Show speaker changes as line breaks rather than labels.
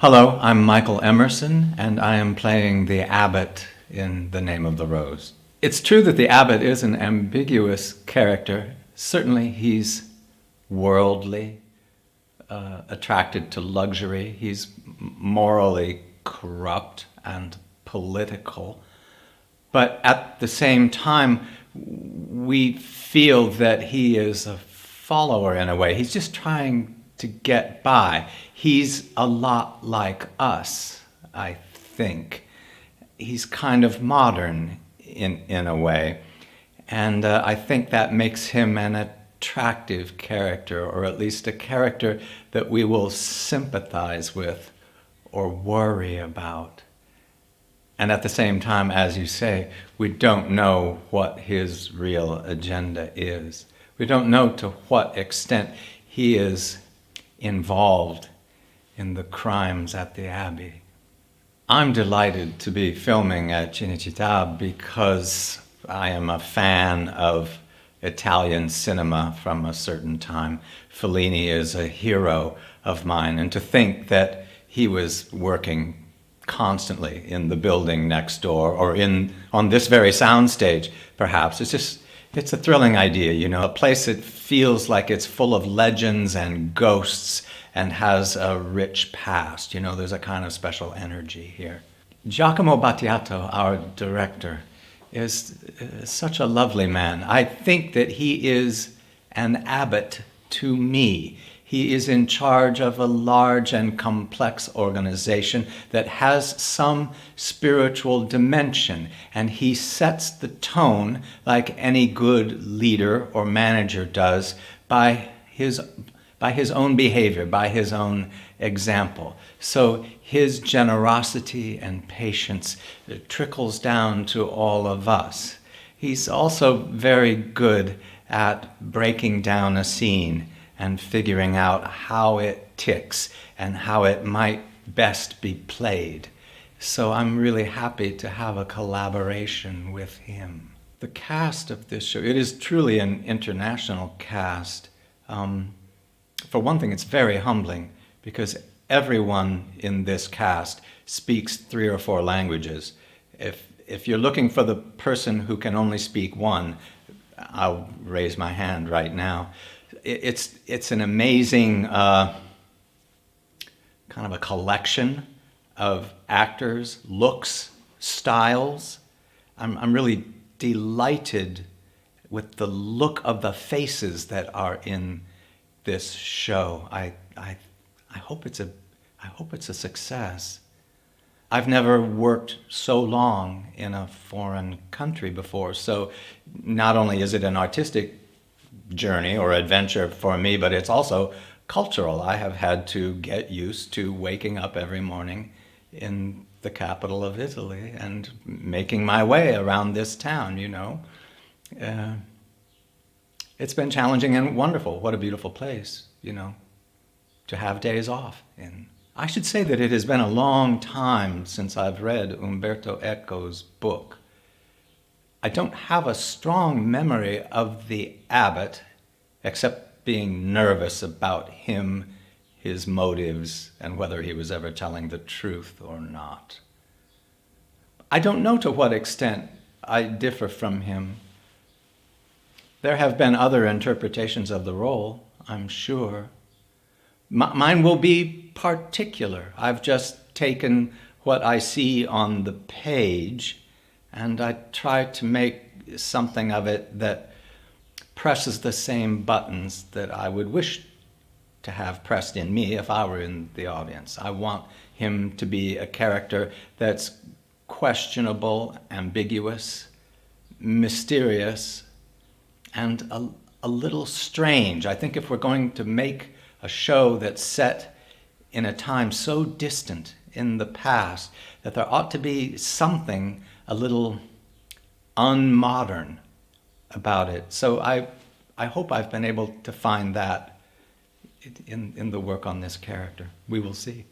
Hello, I'm Michael Emerson, and I am playing the abbot in The Name of the Rose. It's true that the abbot is an ambiguous character. Certainly he's worldly, attracted to luxury. He's morally corrupt and political. But at the same time, we feel that he is a follower in a way. He's just trying to get by. He's a lot like us, I think. He's kind of modern in a way. And I think that makes him an attractive character, or at least a character that we will sympathize with or worry about. And at the same time, as you say, we don't know what his real agenda is. We don't know to what extent he is involved in the crimes at the Abbey. I'm delighted to be filming at Cinecittà because I am a fan of Italian cinema from a certain time. Fellini is a hero of mine, and to think that he was working constantly in the building next door or on this very soundstage, perhaps, it's a thrilling idea, you know, a place that feels like it's full of legends and ghosts and has a rich past. You know, there's a kind of special energy here. Giacomo Battiato, our director, is such a lovely man. I think that he is an abbot to me. He is in charge of a large and complex organization that has some spiritual dimension, and he sets the tone like any good leader or manager does by his own behavior, by his own example. So his generosity and patience trickles down to all of us. He's also very good at breaking down a scene and figuring out how it ticks and how it might best be played. So I'm really happy to have a collaboration with him. The cast of this show, it is truly an international cast. For one thing, it's very humbling because everyone in this cast speaks 3 or 4 languages. If you're looking for the person who can only speak one, I'll raise my hand right now. It's an amazing kind of a collection of actors, looks, styles. I'm really delighted with the look of the faces that are in this show. I hope it's a success. I've never worked so long in a foreign country before, so not only is it an artistic journey or adventure for me, but it's also cultural. I have had to get used to waking up every morning in the capital of Italy and making my way around this town, you know. It's been challenging and wonderful. What a beautiful place, you know, to have days off in. I should say that it has been a long time since I've read Umberto Eco's book. I don't have a strong memory of the abbot, except being nervous about him, his motives, and whether he was ever telling the truth or not. I don't know to what extent I differ from him. There have been other interpretations of the role, I'm sure. Mine will be particular. I've just taken what I see on the page and I try to make something of it that presses the same buttons that I would wish to have pressed in me if I were in the audience. I want him to be a character that's questionable, ambiguous, mysterious, and a little strange. I think if we're going to make a show that's set in a time so distant in the past, that there ought to be something a little unmodern about it. So I hope I've been able to find that in the work on this character. We will see.